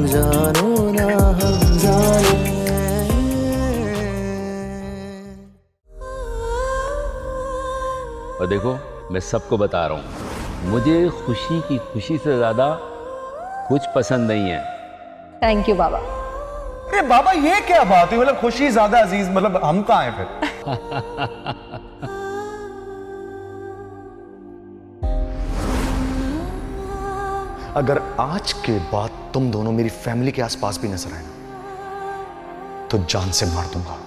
जानो ना हम जाने। और देखो, मैं सबको बता रहा हूँ, मुझे खुशी की खुशी से ज्यादा कुछ पसंद नहीं है। थैंक यू बाबा। अरे बाबा ये क्या बात है, मतलब खुशी ज्यादा अजीज, मतलब हम कहाँ हैं फिर? अगर आज के बाद तुम दोनों मेरी फैमिली के आसपास भी नजर आए तो जान से मार दूंगा।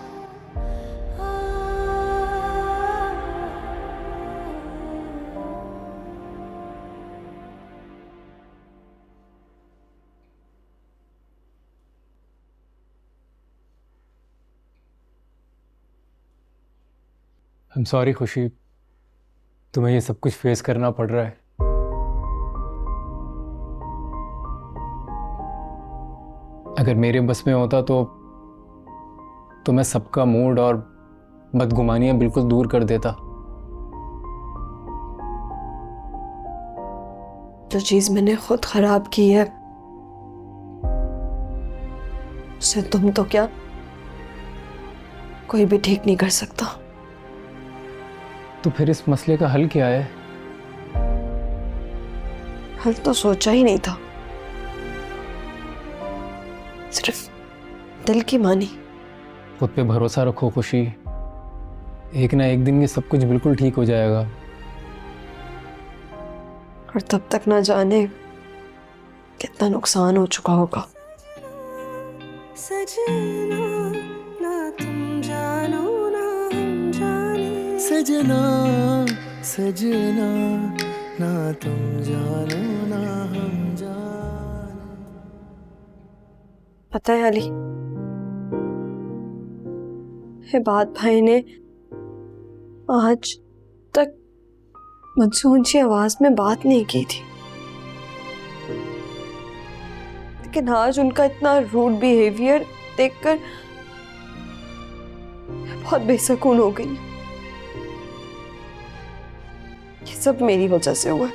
आई एम सॉरी खुशी, तुम्हें ये सब कुछ फेस करना पड़ रहा है। अगर मेरे बस में होता तो मैं सबका मूड और बदगुमानियां बिल्कुल दूर कर देता। जो चीज मैंने खुद खराब की है उसे तुम तो क्या कोई भी ठीक नहीं कर सकता। तो फिर इस मसले का हल क्या है? हल तो सोचा ही नहीं था, सिर्फ दिल की मानी। खुद पे भरोसा रखो खुशी, एक ना एक दिन ये सब कुछ बिल्कुल ठीक हो जाएगा। और तब तक ना जाने कितना नुकसान हो चुका होगा। सजना ना तुम जानो ना हम जाने। सजना सजना ना तुम जानो ना हम जाने। पता है अली, हिबात भाई ने आज तक मुझसे ऊंची आवाज में बात नहीं की थी, लेकिन आज उनका इतना रूड बिहेवियर देखकर बहुत बेसकून हो गई। ये सब मेरी वजह से हुआ।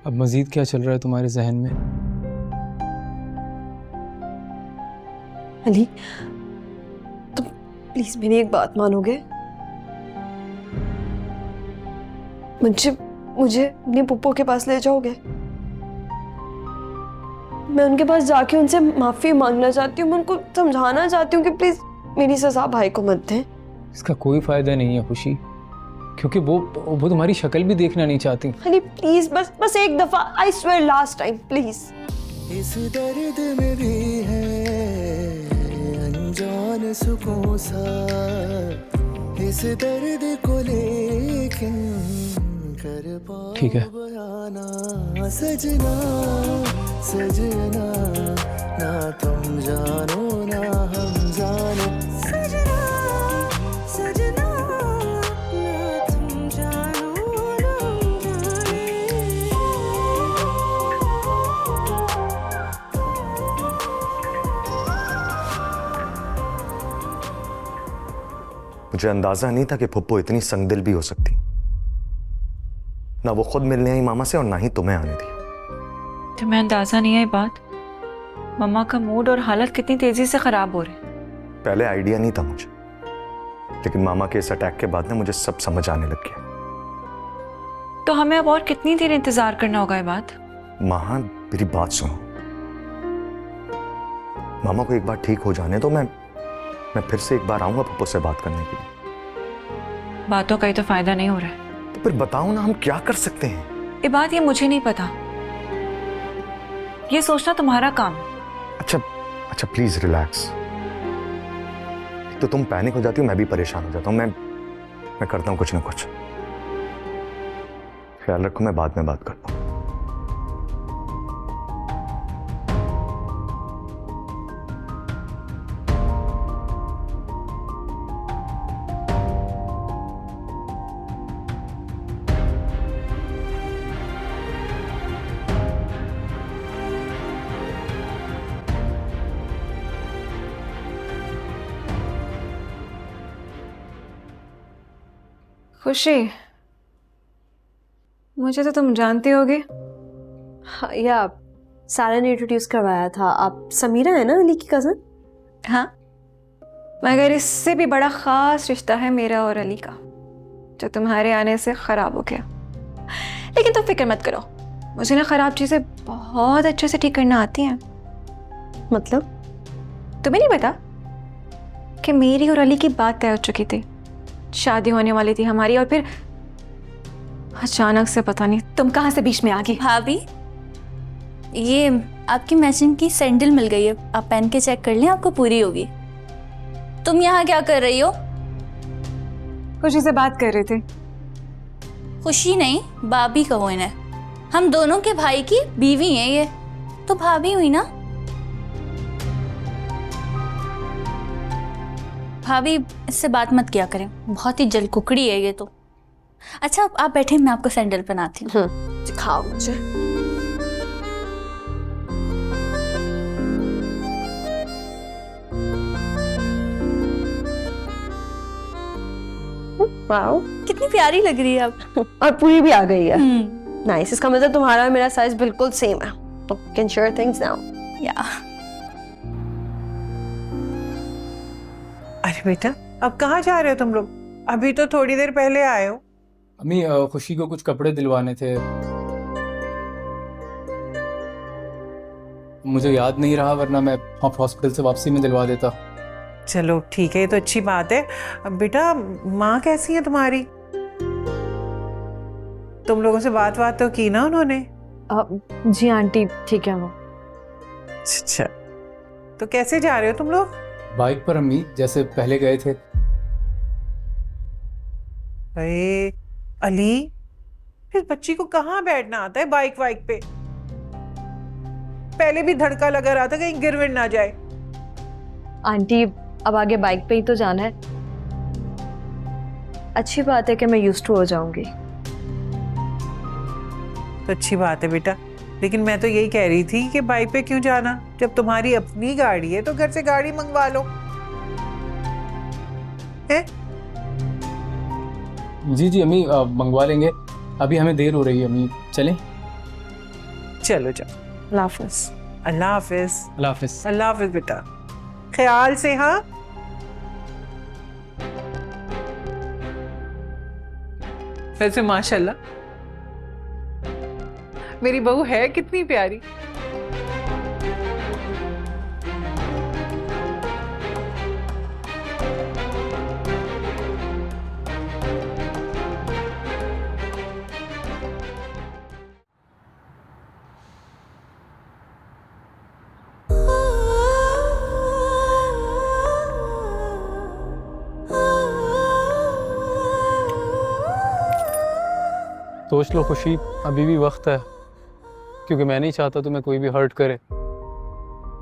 अब मजीद क्या चल रहा है तुम्हारे जहन में? अली, तुम प्लीज मेरी एक बात मानोगे? मुझे अपनी पुप्पो के पास ले जाओगे? मैं उनके पास जाके उनसे माफी मांगना चाहती हूँ, मैं उनको समझाना चाहती हूँ कि प्लीज मेरी सजा भाई को मत दें। इसका कोई फायदा नहीं है खुशी, क्योंकि वो तुम्हारी शक्ल भी देखना नहीं चाहती। अली प्लीज, बस एक दफा, I swear last time, please. इस दर्द में भी है अनजान सुकून सा, इस दर्द को लेकिन कर पाओ ठीक है। बयाना। सजना सजना ना तुम जानो ना हम जाने। सजना सजना ना तुम जानो ना हम जाने। मुझे अंदाजा नहीं था कि फुप्पो इतनी संगदिल भी हो सकती। ना वो खुद मिलने आई मामा से और ना ही तुम्हें आने दी। तुम्हें अंदाजा नहीं है ये बात? मम्मा का मूड और हालत कितनी तेजी से खराब हो रहे हैं। पहले आइडिया नहीं था मुझे, लेकिन मामा के इस अटैक के बाद ना मुझे सब समझ आने लग गया। तो हमें अब और कितनी देर इंतजार करना होगा ये बात? माँ मेरी बात सुनो, मामा को एक बार ठीक हो जाने तो मैं फिर से एक बार आऊंगा पप्पू से बात करने के लिए। बातों का ही तो फायदा नहीं हो रहा है। तो फिर बताओ ना, हम क्या कर सकते हैं? ये बात ये मुझे नहीं पता, ये सोचना तुम्हारा काम। अच्छा प्लीज रिलैक्स। तो तुम पैनिक हो जाती हो, मैं भी परेशान हो जाता हूँ। मैं करता हूँ कुछ ना कुछ। ख्याल रखो, मैं बाद में बात करता हूँ। खुशी, मुझे तो तुम जानती होगी हाँ, या सारा ने इंट्रोड्यूस करवाया था। आप समीरा है ना अली की कज़न? हाँ, मगर इससे भी बड़ा ख़ास रिश्ता है मेरा और अली का, जो तुम्हारे आने से ख़राब हो गया। लेकिन तुम फिक्र मत करो, मुझे ना ख़राब चीज़ें बहुत अच्छे से ठीक करना आती हैं। मतलब? तुम्हें नहीं पता कि मेरी और अली की बात तय हो चुकी थी, शादी होने वाली थी हमारी, और फिर अचानक से पता नहीं तुम कहाँ से बीच में आ गई। भाभी, ये आपकी मैचिंग की सैंडल मिल गई है, आप पहन के चेक कर लें, आपको पूरी होगी। तुम यहाँ क्या कर रही हो? खुशी से बात कर रहे थे। खुशी नहीं, भाभी कहो इन्हें। हम दोनों के भाई की बीवी है ये, तो भाभी हुई ना। भाभी, इससे बात मत किया करें, बहुत ही जल कुकड़ी है ये तो। अच्छा, आप बैठे, मैं आपको सैंडल पहनाती हूँ। दिखाओ मुझे। वाओ, कितनी प्यारी लग रही है आप। और पूरी भी आ गई है। नाइस, इसका मतलब तुम्हारा और मेरा साइज बिल्कुल सेम है। Can share things now. या अरे बेटा, अब कहाँ जा रहे हो तुम लोग? अभी तो थोड़ी देर पहले आए हो। अम्मी, खुशी को कुछ कपड़े दिलवाने थे, मुझे याद नहीं रहा, वरना मैं हॉस्पिटल से वापसी में दिलवा देता। चलो ठीक है, ये तो अच्छी बात है। अब बेटा, माँ कैसी है तुम्हारी? तुम लोगों से बात तो की ना उन्होंने? जी आंटी, ठीक है वो। अच्छा, तो कैसे जा रहे हो तुम लोग? बाइक पर अम्मी, जैसे पहले गए थे। अरे अली, फिर बच्ची को कहाँ बैठना आता है बाइक वाइक पे? पहले भी धड़का लगा रहा था कहीं गिर विर ना जाए। आंटी, अब आगे बाइक पे ही तो जाना है। अच्छी बात है कि मैं यूज्ड टू हो जाऊंगी। तो अच्छी बात है बेटा, लेकिन मैं तो यही कह रही थी कि बाइक पे क्यों जाना, जब तुम्हारी अपनी गाड़ी है तो घर से गाड़ी मंगवा लो। है? जी अम्मी, मंगवा लेंगे। अभी हमें देर हो रही है अम्मी, चलें? चलो जाओ। अल्लाह हाफिज। अल्लाह हाफिज। अल्लाह हाफिज। अल्लाह हाफिज बेटा, ख्याल से। हाँ, वैसे माशाल्लाह मेरी बहू है कितनी प्यारी। सोच लो खुशी, अभी भी वक्त है, क्योंकि मैं नहीं चाहता तुम्हें कोई भी हर्ट करे।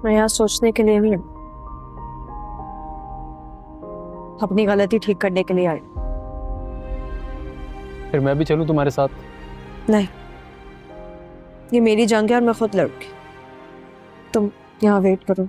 मैं यहाँ सोचने के लिए नहीं, अपनी गलती ठीक करने के लिए आई। फिर मैं भी चलूं तुम्हारे साथ? नहीं, ये मेरी जंग है और मैं खुद लड़ूंगी। तुम यहाँ वेट करो।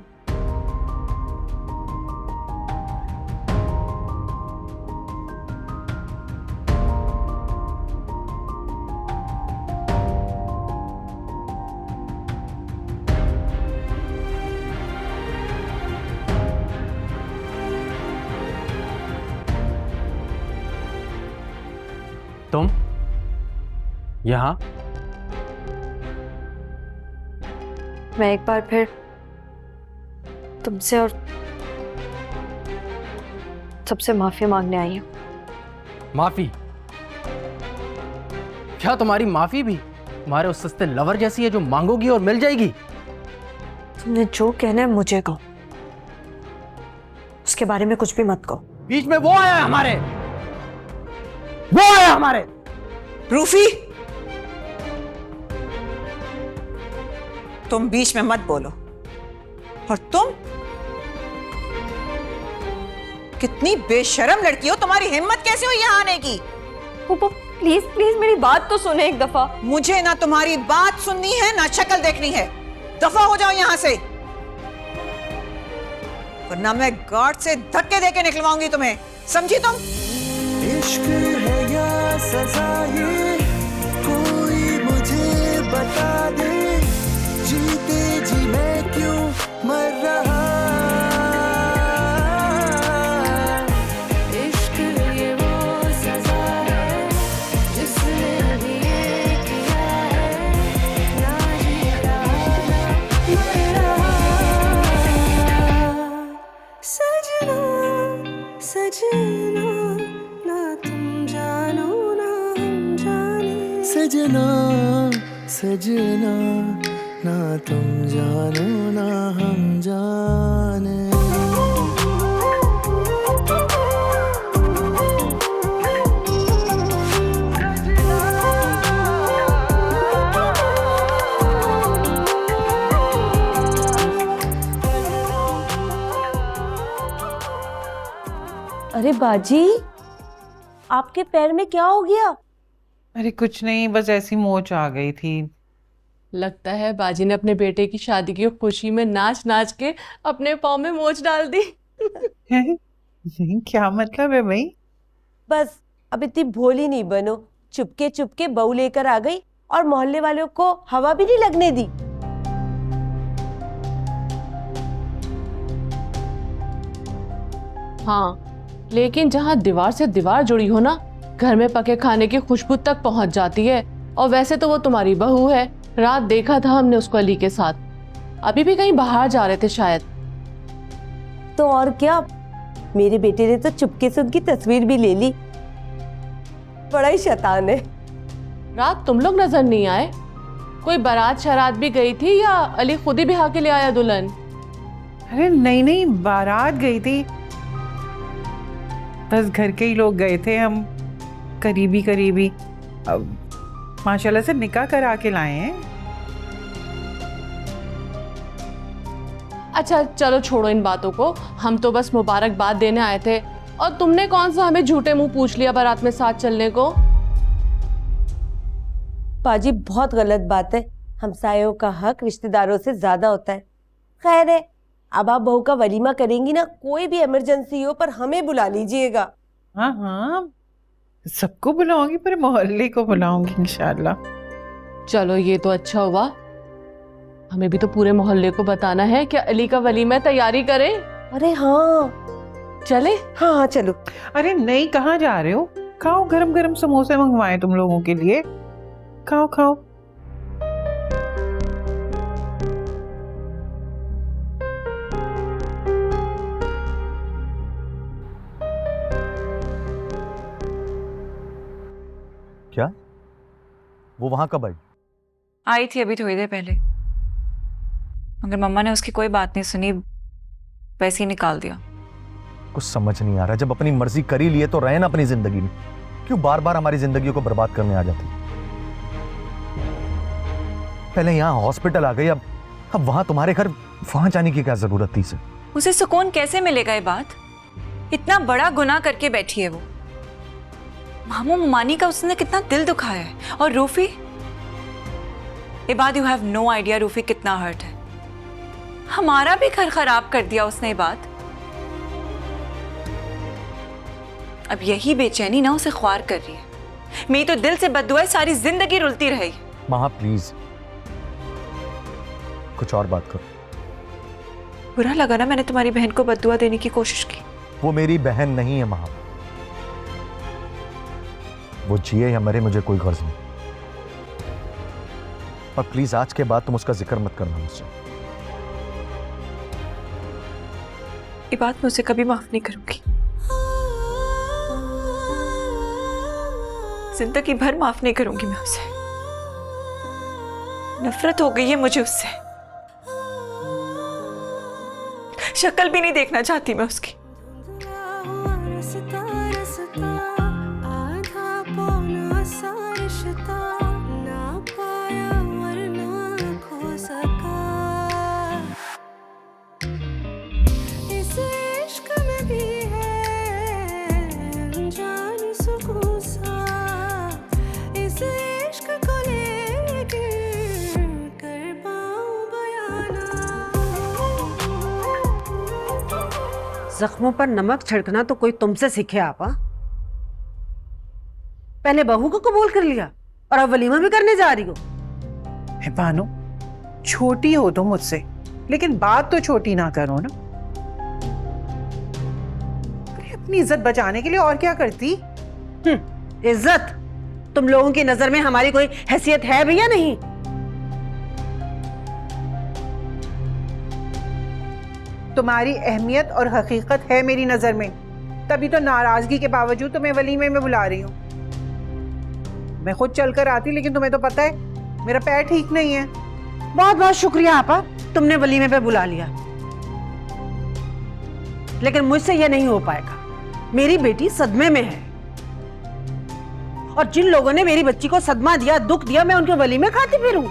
तुम यहाँ? मैं एक बार फिर तुमसे और सबसे माफी मांगने आई हूँ। माफी? क्या तुम्हारी माफी भी तुम्हारे उस सस्ते लवर जैसी है जो मांगोगी और मिल जाएगी? तुमने जो कहना है मुझे कहो, उसके बारे में कुछ भी मत कहो। बीच में वो आया हमारे, वो आया हमारे। रूफी, तुम बीच में मत बोलो। और तुम कितनी बेशर्म लड़की हो, तुम्हारी हिम्मत कैसे हुई यहाँ आने की? प्लीज प्लीज मेरी बात तो सुने एक दफा। मुझे ना तुम्हारी बात सुननी है ना शक्ल देखनी है। दफा हो जाओ यहाँ से, वरना मैं गार्ड से धक्के देके निकलवाऊंगी तुम्हें, समझी तुम? इश्क है या सजा, ये कोई मुझे बता दे। सजना ना तुम जानो ना हम जाने। अरे बाजी, आपके पैर में क्या हो गया? अरे कुछ नहीं, बस ऐसी मोच आ गई थी। लगता है बाजी ने अपने बेटे की शादी की खुशी में नाच नाच के अपने पाँव में मोच डाल दी। क्या मतलब है भाई? बस अब इतनी भोली नहीं बनो, चुपके चुपके बहू लेकर आ गई और मोहल्ले वालों को हवा भी नहीं लगने दी। हाँ, लेकिन जहाँ दीवार से दीवार जुड़ी हो ना, घर में पके खाने की खुशबू तक पहुंच जाती है। और वैसे तो वो तुम्हारी बहू है, रात देखा था हमने उसको अली के साथ। अभी भी कहीं बाहर जा रहे थे शायद। तो और क्या, मेरे बेटे ने तो चुपके से उनकी तस्वीर भी ले ली। बड़ा ही शैतान है। रात तुम लोग नजर नहीं आए? कोई बारात शरात भी गई थी या अली खुद ही बिहा के ले आया दुल्हन? अरे नहीं नहीं, बारात गई थी, बस घर के ही लोग गए थे, हम करीबी करीबी। अब माशाल्लाह से निकाह करा के लाए हैं। अच्छा चलो छोड़ो इन बातों को, हम तो बस मुबारकबाद देने आए थे। और तुमने कौन सा हमें झूठे मुंह पूछ लिया बारात में साथ चलने को? पाजी बहुत गलत बात है, हमसायों का हक रिश्तेदारों से ज्यादा होता है। खैर है, अब आप बहू का वलीमा करेंगी ना, कोई भी इमरजेंसी हो पर हमें बुला लीजिएगा। हाँ हाँ, सबको बुलाऊंगी, पूरे मोहल्ले को बुलाऊंगी इंशाल्लाह। चलो ये तो अच्छा हुआ, हमें भी तो पूरे मोहल्ले को बताना है कि अली का वलीमा तैयारी करें। अरे हाँ चले। हाँ हाँ चलो। अरे नहीं, कहाँ जा रहे हो? खाओ, गरम गरम समोसे मंगवाए तुम लोगों के लिए, खाओ खाओ। क्या? वो वहां कब आई? आई थी अभी थोड़ी देर पहले, मगर मम्मा ने उसकी कोई बात नहीं सुनी, वैसे ही निकाल दिया। कुछ समझ नहीं आ रहा, जब अपनी मर्जी कर ही लिए तो रहे ना अपनी जिंदगी में, क्यों बार बार हमारी जिंदगी को बर्बाद करने आ जाती? पहले यहाँ हॉस्पिटल आ गई, अब वहां तुम्हारे घर, वहां जाने की क्या जरूरत थी? उसे सुकून कैसे मिलेगा? ये बात, इतना बड़ा गुनाह करके बैठी है वो। मामू मुमानी का उसने कितना दिल दुखाया है। और Rufi, इबाद, you have no idea Rufi कितना हर्ट है। हमारा भी घर खराब कर दिया उसने। बात, अब यही बेचैनी ना उसे ख्वार कर रही है। मेरी तो दिल से बद्दुआ है, सारी जिंदगी रुलती रहेगी। माँ प्लीज कुछ और बात करो। बुरा लगा ना मैंने तुम्हारी बहन को बद्दुआ देने की कोशिश की? वो मेरी बहन नहीं है माँ, वो जिए या मरे मुझे कोई गर्ज नहीं। और प्लीज आज के बाद तुम उसका जिक्र मत करना मुझसे। ये बात मैं उसे कभी माफ नहीं करूंगी, जिंदगी भर माफ नहीं करूंगी मैं उसे। नफरत हो गई है मुझे उससे, शक्ल भी नहीं देखना चाहती मैं उसकी। जख्मों पर नमक छिड़कना तो कोई तुमसे सीखे आपा। पहले बहू को कबूल कर लिया और अब वलीमा भी करने जा रही हो। बानो, छोटी हो तुम मुझसे, लेकिन बात तो छोटी ना करो ना। अरे अपनी इज्जत बचाने के लिए और क्या करती? इज्जत? तुम लोगों की नजर में हमारी कोई हैसियत है भी या नहीं? तुम्हारी अहमियत और हकीकत है मेरी नजर में, तभी तो नाराजगी के बावजूद तुम्हें वलीमे में बुला रही हूँ। मैं खुद चलकर आती, लेकिन तुम्हें तो पता है मेरा पैर ठीक नहीं है। बहुत बहुत शुक्रिया आपा, तुमने वलीमे पे बुला लिया, लेकिन मुझसे यह नहीं हो पाएगा। मेरी बेटी सदमे में है और जिन लोगों ने मेरी बच्ची को सदमा दिया, दुख दिया, मैं उनके वलीमे खाती फिरूं?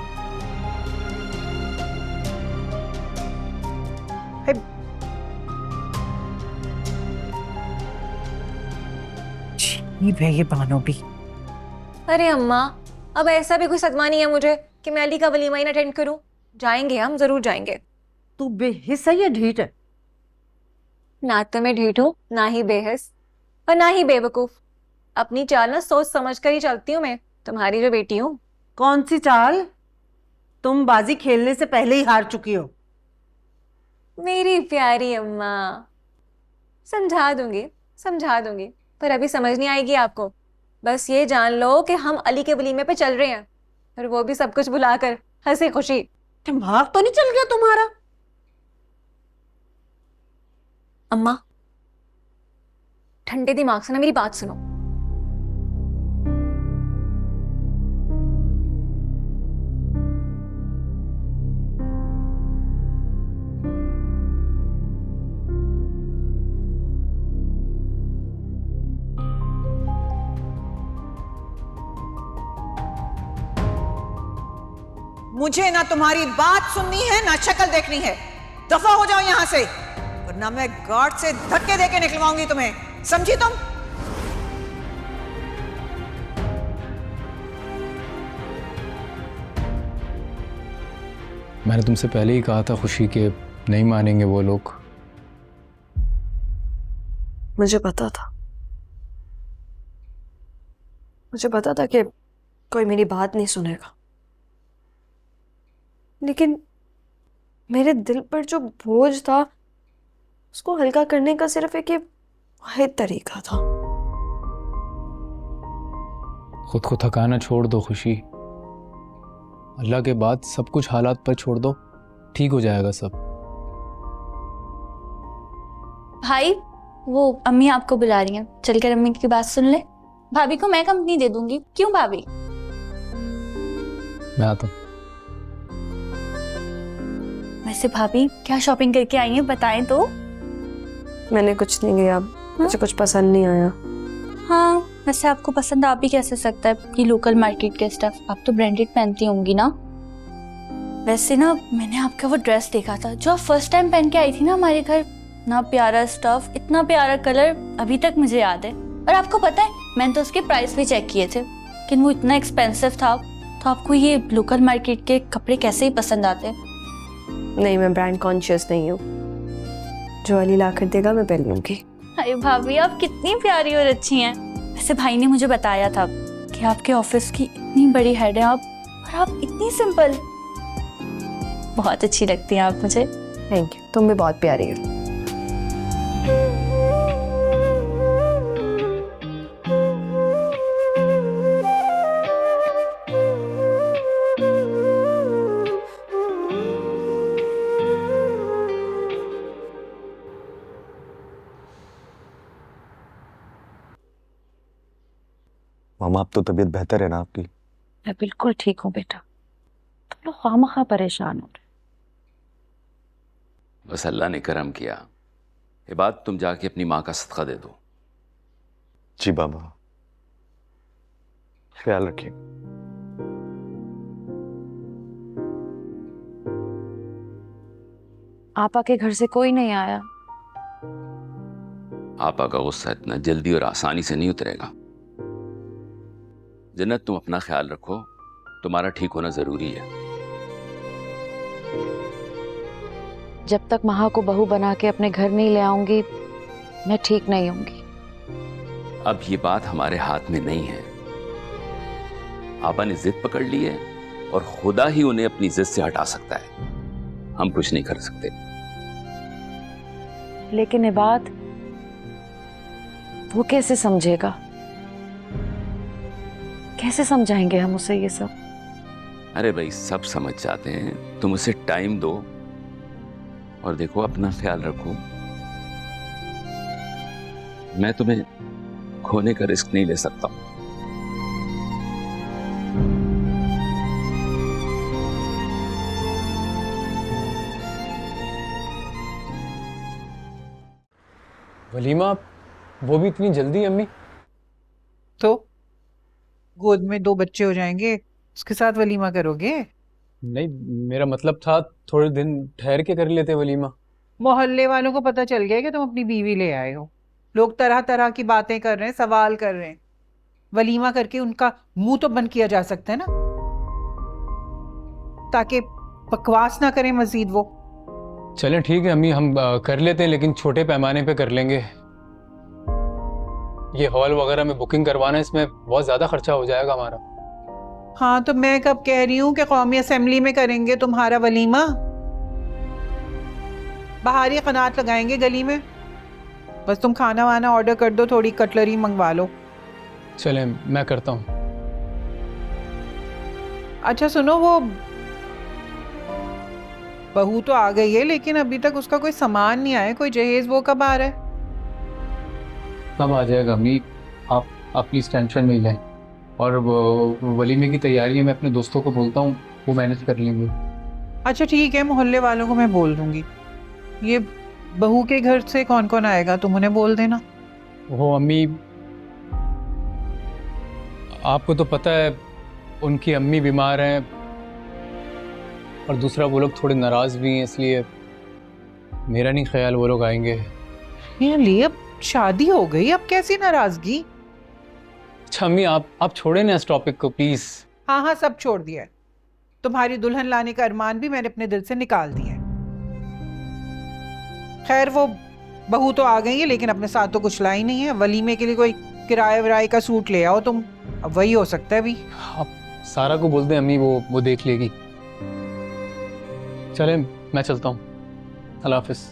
ठीक है ये बानो भी। अरे अम्मा, अब ऐसा भी कोई सदमा नहीं है मुझे कि मैं अली का वलीमा ही अटेंड करूं। जाएंगे, हम जरूर जाएंगे। तू बेहिस है या ढीठ है? ना तो मैं ढीठ हूं, ना ही बेहिस और ना ही बेवकूफ। अपनी चाल ना सोच समझ कर ही चलती हूँ मैं, तुम्हारी जो बेटी हूँ। कौन सी चाल? तुम बाजी खेलने से पहले ही हार चुकी हो। मेरी प्यारी अम्मा, समझा दूंगी, पर अभी समझ नहीं आएगी आपको। बस ये जान लो कि हम अली के वलीमे पे चल रहे हैं, और वो भी सब कुछ भुलाकर, हंसी खुशी। दिमाग तो नहीं चल गया तुम्हारा? अम्मा, ठंडे दिमाग से ना मेरी बात सुनो। मुझे ना तुम्हारी बात सुननी है ना शक्ल देखनी है। दफा हो जाओ यहां से, वरना मैं गार्ड से धक्के देके निकलवाऊंगी तुम्हें, समझी तुम? मैंने तुमसे पहले ही कहा था खुशी के नहीं मानेंगे वो लोग। मुझे पता था कि कोई मेरी बात नहीं सुनेगा, लेकिन मेरे दिल पर जो बोझ था उसको हल्का करने का सिर्फ एक वाहिद तरीका था। खुद को थकाना छोड़ दो खुशी। अल्लाह के बाद सब कुछ हालात पर छोड़ दो, ठीक हो जाएगा सब। भाई, वो अम्मी आपको बुला रही हैं, चलकर अम्मी की बात सुन ले। भाभी को मैं कंपनी दे दूंगी। क्यों भाभी? मैं आता हूँ। वैसे भाभी क्या शॉपिंग करके आई हैं, बताएं तो। मैंने कुछ नहीं लिया, मुझे कुछ पसंद नहीं आया। हाँ, वैसे आपको पसंद आ भी कैसे सकता है कि लोकल मार्केट के स्टफ, आप तो ब्रांडेड पहनती होंगी ना। वैसे ना मैंने आपका वो ड्रेस देखा था जो आप फर्स्ट टाइम पहन के आई थी ना हमारे घर। इतना प्यारा स्टफ, इतना प्यारा कलर, अभी तक मुझे याद है। और आपको पता है मैंने तो उसके प्राइस भी चेक किए थे, लेकिन वो इतना एक्सपेंसिव था। तो आपको ये लोकल मार्केट के कपड़े कैसे ही पसंद आते? नहीं, मैं ब्रांड कॉन्शियस नहीं हूँ। जो अली ला कर देगा मैं पहन लूंगी। अरे भाभी, आप कितनी प्यारी और अच्छी हैं। वैसे भाई ने मुझे बताया था कि आपके ऑफिस की इतनी बड़ी हेड है आप, और आप इतनी सिंपल। बहुत अच्छी लगती हैं आप मुझे। थैंक यू, तुम भी बहुत प्यारी हो। मामा, अब तो तबीयत बेहतर है ना आपकी? मैं बिल्कुल ठीक हूँ बेटा, तुम लोग खामखा परेशान हो रहे। बस अल्लाह ने करम किया। ये बात तुम जाके अपनी माँ का सदका दे दो। जी बाबा, ख्याल रखिए। आपा के घर से कोई नहीं आया? आपा का गुस्सा इतना जल्दी और आसानी से नहीं उतरेगा। जन्नत, तुम अपना ख्याल रखो, तुम्हारा ठीक होना जरूरी है। जब तक महा को बहू बना के अपने घर नहीं ले आऊंगी मैं ठीक नहीं होंगी। अब ये बात हमारे हाथ में नहीं है। आपा ने जिद पकड़ ली है और खुदा ही उन्हें अपनी जिद से हटा सकता है, हम कुछ नहीं कर सकते। लेकिन ये बात वो कैसे समझेगा? कैसे समझाएंगे हम उसे ये सब? अरे भाई, सब समझ जाते हैं, तुम उसे टाइम दो और देखो अपना ख्याल रखो। मैं तुम्हें खोने का रिस्क नहीं ले सकता। वलीमा? वो भी इतनी जल्दी अम्मी? तो गोद में 2 बच्चे हो जाएंगे, उसके साथ वलीमा करोगे? नहीं, मेरा मतलब था थोड़े दिन ठहर के कर लेते वलीमा। मोहल्ले वालों को पता चल गया कि तुम अपनी बीवी ले आए हो। लोग तरह तरह की बातें कर रहे हैं, सवाल कर रहे हैं। वलीमा करके उनका मुंह तो बंद किया जा सकता है ना, ताकि बकवास ना करें मजीद वो। चलें ठीक है अम्मी, हम कर लेते हैं, लेकिन छोटे पैमाने पे कर लेंगे। ये हॉल वगैरह में बुकिंग करवाना, इसमें बहुत ज़्यादा खर्चा हो जाएगा हमारा। हाँ तो मैं कब कह रही हूँ कि कौमी असेंबली में करेंगे तुम्हारा वलीमा। बाहर ही कनात लगाएंगे गली में, बस तुम खाना वाना ऑर्डर कर दो, थोड़ी कटलरी मंगवा लो। चलें, मैं करता हूँ। अच्छा सुनो, वो बहू तो आ गई है, लेकिन अभी तक उसका कोई सामान नहीं आया, कोई जहेज। वो कब आ रहा है? कब आ जाएगा अम्मी, आप प्लीज़ टेंशन नहीं लें। और वो वलीमे की तैयारी है, मैं अपने दोस्तों को बोलता हूँ, वो मैनेज कर लेंगे। अच्छा ठीक है, मोहल्ले वालों को मैं बोल दूंगी। ये बहू के घर से कौन कौन आएगा तुम उन्हें बोल देना। वो अम्मी, आपको तो पता है उनकी अम्मी बीमार हैं, और दूसरा वो लोग थोड़े नाराज़ भी हैं, इसलिए मेरा नहीं ख्याल वो लोग आएंगे। ये लिए अब शादी हो गई, अब कैसी नाराजगी? अच्छा अम्मी, आप छोड़े ना इस टॉपिक को प्लीज़। हाँ हाँ, सब छोड़ दिया है। तुम्हारी दुल्हन लाने का अरमान भी मैंने अपने दिल से निकाल दिया है। खैर वो बहू तो आ गई है, लेकिन अपने साथ तो कुछ लाई नहीं है। वलीमे के लिए कोई किराए विराए का सूट ले आओ तुम, अब वही हो सकता है अभी। आप सारा को बोल दें अम्मी, वो देख लेगी। चलें, मैं चलता हूँ, अल्लाह हाफिज़।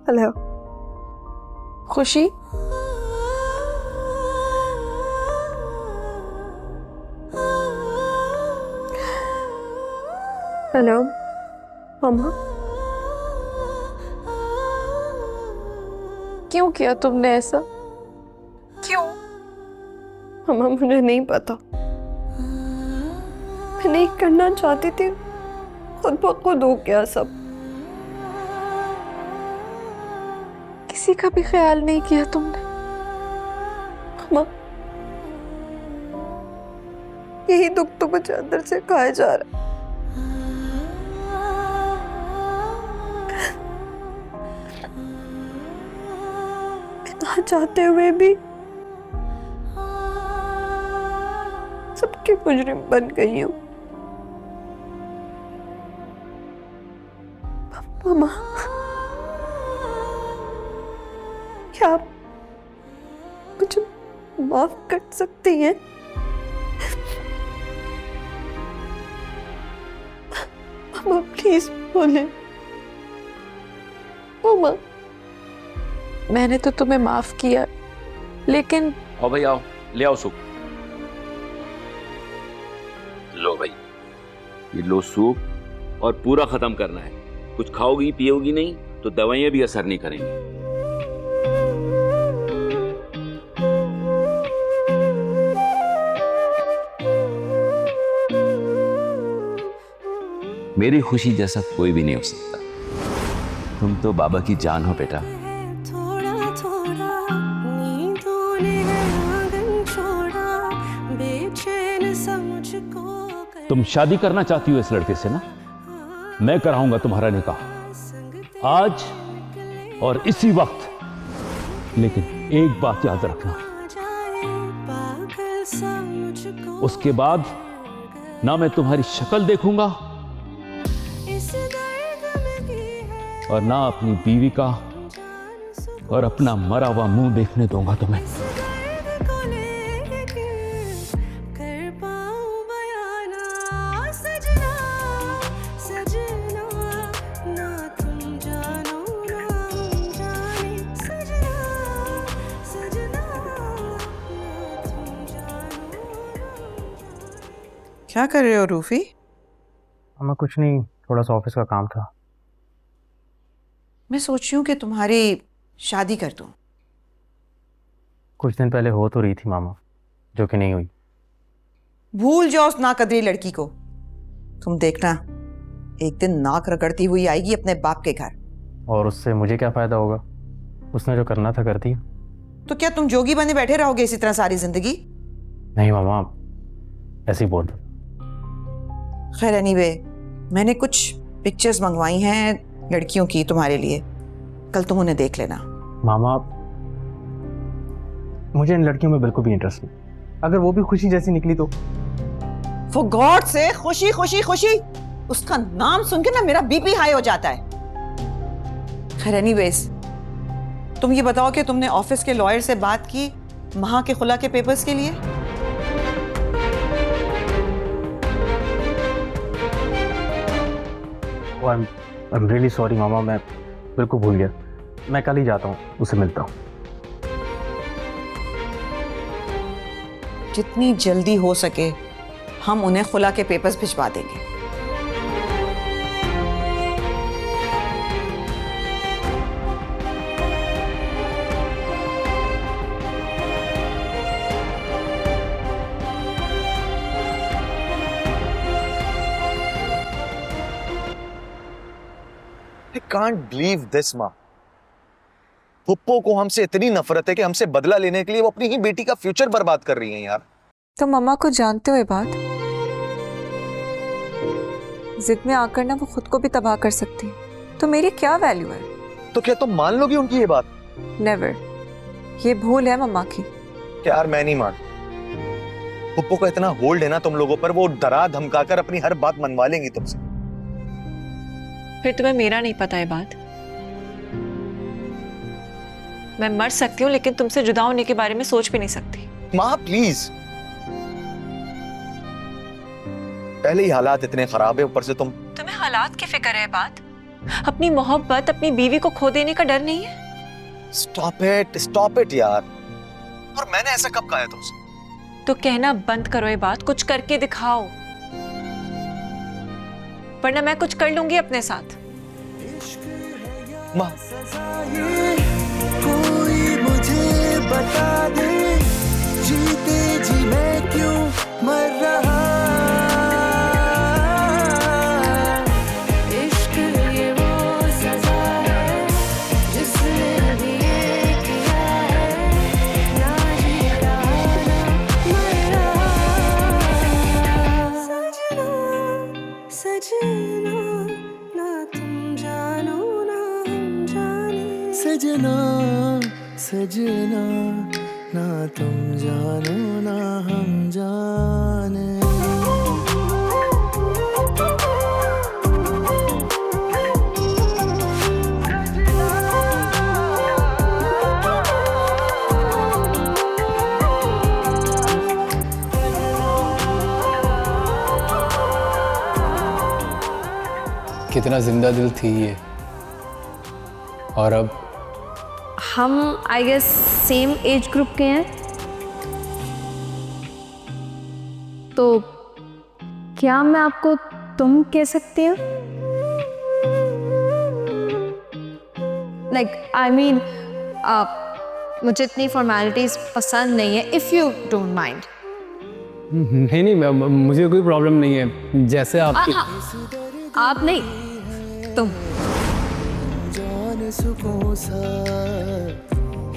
हेलो खुशी, हेलो मामा। क्यों किया तुमने ऐसा? क्यों? मामा मुझे नहीं पता, मैं नहीं करना चाहती थी, खुद ब खुद हो गया सब। किसी का भी ख्याल नहीं किया तुमने? मामा, यही दुख तो मुझे अंदर से खाया जा रहा है। ना चाहते हुए भी सबकी मुजरिम बन गई हूँ। मामा, क्या आप मुझे माफ कर सकती हैं? मामा प्लीज बोले। मामा, मैंने तो तुम्हें माफ किया, लेकिन आओ भाई आओ, ले आओ सूप। लो भाई, ये लो सूप, और पूरा खत्म करना है। कुछ खाओगी पियोगी नहीं तो दवाइयां भी असर नहीं करेंगी। मेरी खुशी जैसा कोई भी नहीं हो सकता। तुम तो बाबा की जान हो बेटा। तुम शादी करना चाहती हो इस लड़के से ना? मैं कराऊंगा तुम्हारा निकाह आज और इसी वक्त। लेकिन एक बात याद रखना, उसके बाद ना मैं तुम्हारी शक्ल देखूंगा और ना अपनी बीवी का और अपना मरा हुआ मुंह देखने दूंगा तुम्हें। क्या कर रहे हो रूफी? मैं कुछ नहीं, थोड़ा सा ऑफिस का काम था। मैं सोच रही हूँ कि तुम्हारी शादी कर दूँ। कुछ दिन पहले हो तो रही थी मामा, जो कि नहीं हुई। भूल जाओ उस नाकदरी लड़की को। तुम देखना एक दिन नाक रगड़ती हुई आएगी अपने बाप के घर। और उससे मुझे क्या फायदा होगा? उसने जो करना था कर दिया। तो क्या तुम जोगी बने बैठे रहोगे इसी तरह सारी जिंदगी? नहीं मामा, ऐसे ही बोल। खैर एनीवे, मैंने कुछ पिक्चर्स मंगवाई हैं लड़कियों की तुम्हारे लिए, कल तुम उन्हें देख लेना। मामा, मुझे इन लड़कियों में बिल्कुल भी इंटरेस्ट नहीं। अगर वो भी खुशी जैसी निकली तो? फॉर गॉड से खुशी खुशी खुशी, उसका नाम सुन के ना मेरा बीपी हाई हो जाता है। खैर एनीवेज, तुम ये बताओ कि तुमने ऑफिस के लॉयर से बात की महा के खुला के पेपर्स के लिए? I'm really sorry मामा, मैं बिल्कुल भूल गया। मैं कल ही जाता हूँ, उसे मिलता हूँ। जितनी जल्दी हो सके हम उन्हें खुला के पेपर्स भिजवा देंगे। I can't believe this, माँ। पुप्पो को हमसे इतनी नफरत है कि हमसे बदला लेने के लिए वो अपनी ही बेटी का फ्यूचर बर्बाद कर रही हैं यार। तो मम्मा को जानते हुए बात, जिद में आकर ना वो खुद को भी तबाह कर सकती है, तो मेरी क्या वैल्यू है? तो क्या तुम मान लोगी उनकी ये बात? नेवर। ये भूल है मम्मा की। यार मैं नहीं मान। पुप्पो का इतना होल्ड है ना तुम लोगों पर, वो डरा धमकाकर अपनी हर बात मनवा लेंगी तुमसे। फिर तुम्हें मेरा नहीं पता है बात? मैं मर सकती हूँ लेकिन तुमसे जुदा होने के बारे में सोच भी नहीं सकती। माँ प्लीज, पहले ही हालात इतने खराब है, ऊपर से तुम्हें हालात की फिक्र है बात? अपनी मोहब्बत, अपनी बीवी को खो देने का डर नहीं है? स्टॉप इट यार। और मैंने ऐसा कब कहा है तुमसे? तो कहना बंद करो ये बात, कुछ करके दिखाओ, वरना मैं कुछ कर लूंगी अपने साथ। माँ, कोई मुझे बता दे, जीते जी मैं क्यों मर रहा। इश्क ये वो सजा है जिसने अभी ये किया है, ना जी रहा ना मर रहा। सजना सजना ना तुम जानो ना हम जाने। सजना सजना ना तुम जानो ना हम जाने। कितना जिंदा दिल थी ये, और अब हम I guess same age group के हैं, तो क्या मैं आपको तुम कह सकती हूँ? लाइक आई मीन, मुझे इतनी फॉर्मेलिटीज पसंद नहीं है, इफ यू डोंट माइंड। नहीं, मुझे कोई प्रॉब्लम नहीं है, जैसे आपकी। आप नहीं, तुम। जान सुकून सा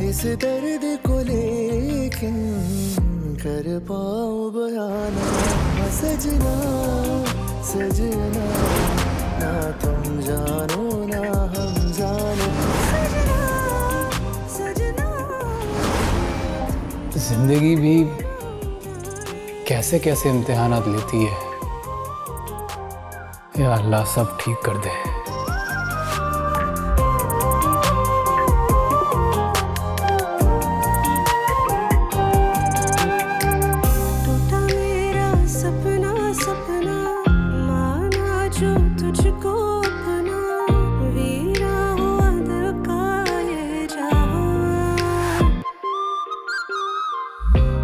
इस दर्द को लेकिन कर पाऊं बयान। सजना सजना ना तुम जानो ना हम जानो। सजना जिंदगी भी कैसे कैसे इम्तिहानात लेती है। या अल्लाह सब ठीक कर दे। टूटा मेरा सपना सपना, माना जो तुझको अपना, वीरा हुआ दिल का ये जहां।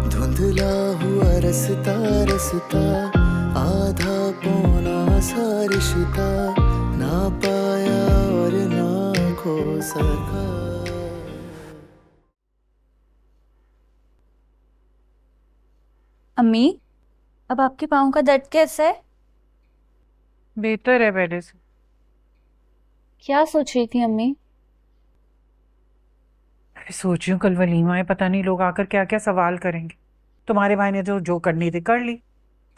धुंधला हुआ रस्ता रस्ता, रिश्ता ना पाया और ना खो सका। अम्मी, अब आपके पाँव का दर्द कैसा है? बेहतर है पहले से। क्या सोच रही थी अम्मी? सोच रही हूँ कल वलीमा है, पता नहीं लोग आकर क्या क्या सवाल करेंगे। तुम्हारे भाई ने जो करनी थी कर ली,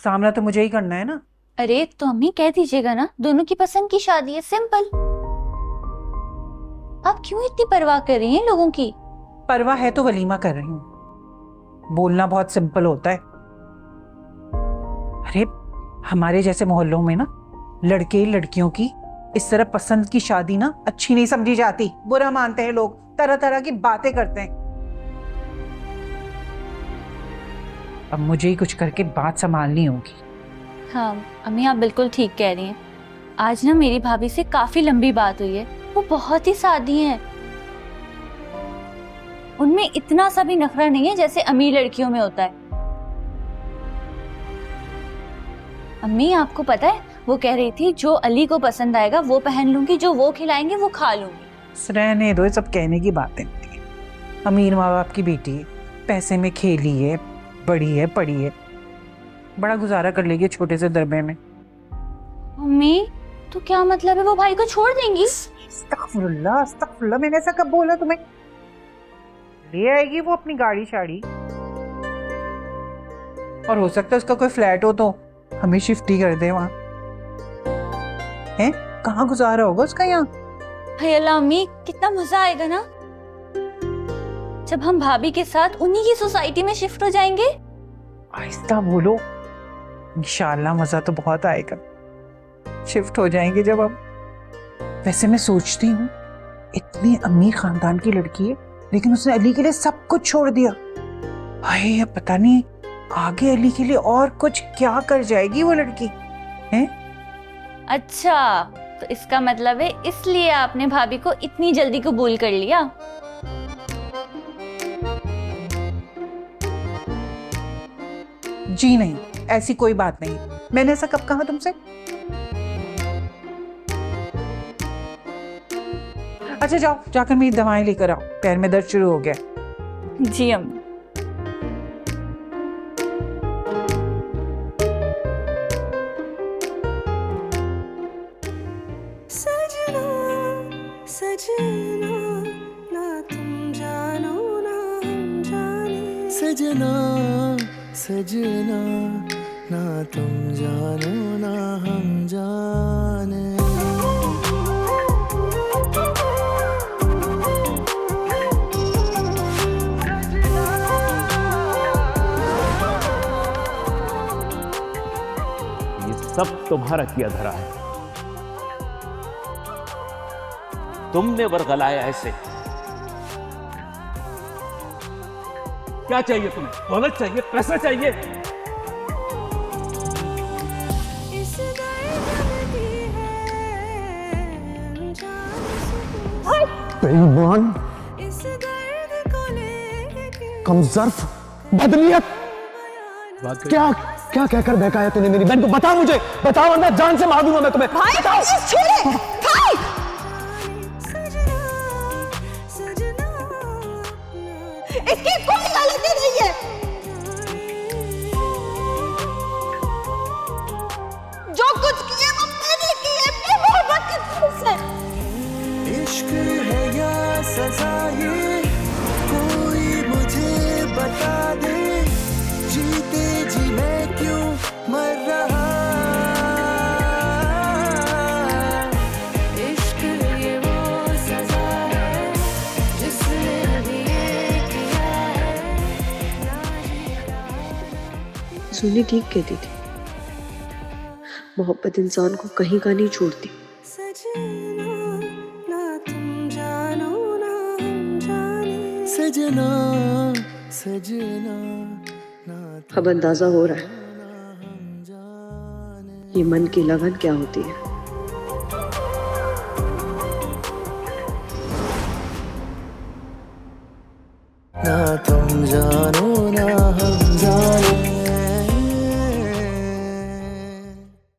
सामना तो मुझे ही करना है ना। अरे तो अम्मी कह दीजिएगा ना, दोनों की पसंद की शादी है, सिंपल। आप क्यों इतनी परवाह कर रही हैं लोगों की? परवाह है तो वलीमा कर रही हूँ। बोलना बहुत सिंपल होता है। अरे हमारे जैसे मोहल्लों में ना लड़के लड़कियों की इस तरह पसंद की शादी ना अच्छी नहीं समझी जाती, बुरा मानते हैं लोग, तरह तरह की बातें करते हैं। अब मुझे ही कुछ करके बात संभालनी होगी। हाँ अम्मी, आप बिल्कुल ठीक कह रही हैं। आज ना मेरी भाभी से काफी लंबी बात हुई है। वो बहुत ही सादी हैं। उनमें इतना सा भी नखरा नहीं है जैसे अमीर लड़कियों में होता है। अम्मी आपको पता है, वो कह रही थी जो अली को पसंद आएगा वो पहन लूंगी, जो वो खिलाएंगे वो खा लूंगी। रहने दो, सब कहने की बातें होती है। अमीर माँ बाप की बेटी है, पैसे में खेली है, बड़ी है, पढ़ी है, बड़ा गुजारा कर लेगी छोटे से दरबे में। अम्मी तो क्या मतलब है, वो भाई को छोड़ देंगी? अस्तगफुरुल्लाह, अस्तगफुरुल्लाह, मैंने ऐसा कब बोला तुम्हें? ले आएगी वो अपनी गाड़ी शाड़ी, और हो सकता है उसका कोई फ्लैट हो तो हमें शिफ्ट ही कर दे वहां। हैं, कहाँ गुजारा होगा उसका यहाँ? हाय अल्लाह अम्मी, कितना मजा आएगा ना जब हम भाभी के साथ उन्हीं की सोसाइटी में शिफ्ट हो जाएंगे। आहिस्ता बोलो, इंशाल्लाह मजा तो बहुत आएगा शिफ्ट हो जाएंगे जब हम। वैसे मैं सोचती हूँ, इतनी अमीर खानदान की लड़की है लेकिन उसने अली के लिए सब कुछ छोड़ दिया। हाय, अब पता नहीं आगे अली के लिए और कुछ क्या कर जाएगी वो लड़की है। अच्छा, तो इसका मतलब है इसलिए आपने भाभी को इतनी जल्दी कबूल कर लिया। जी नहीं, ऐसी कोई बात नहीं। मैंने ऐसा कब कहा तुमसे? अच्छा जाओ, जाकर मेरी दवाएं लेकर आओ, पैर में दर्द शुरू हो गया। जी अम्मी। सजना सजना ना तुम जानो ना हम जाने, सजना सजना ना तुम जानो ना हम जाने। सब तुम्हारा किया धरा है। तुमने वरगलाया ऐसे। क्या चाहिए तुम्हें? दौलत चाहिए, पैसा चाहिए? इस दर्द की है बेईमान, इस दर्द को लेके कमजर्फ, बदनीयत। क्या क्या कहकर बहकाया तूने मेरी बहन को? बता मुझे, बता वरना जान से मार दूंगा मैं तुम्हें। भाई बताओ। छोड़े भाई। इसकी कोई गलती नहीं है। जो कुछ किए वो मैंने किए, अपनी मोहब्बत की तरफ से। इश्क है या सजा ये कोई मुझे बता दे, जीते जी मैं क्यों मर रहा। इश्क ये वो सजा है जिसने अभी ये किया है, ना जी रहा। सुनी ठीक कहती थी, मोहब्बत इंसान को कहीं का नहीं छोड़ती। सजना ना तुम जानो ना हम जाने, सजना सजना ना अब अंदाजा हो रहा है ये मन की लगन क्या होती है। ना तुम जानो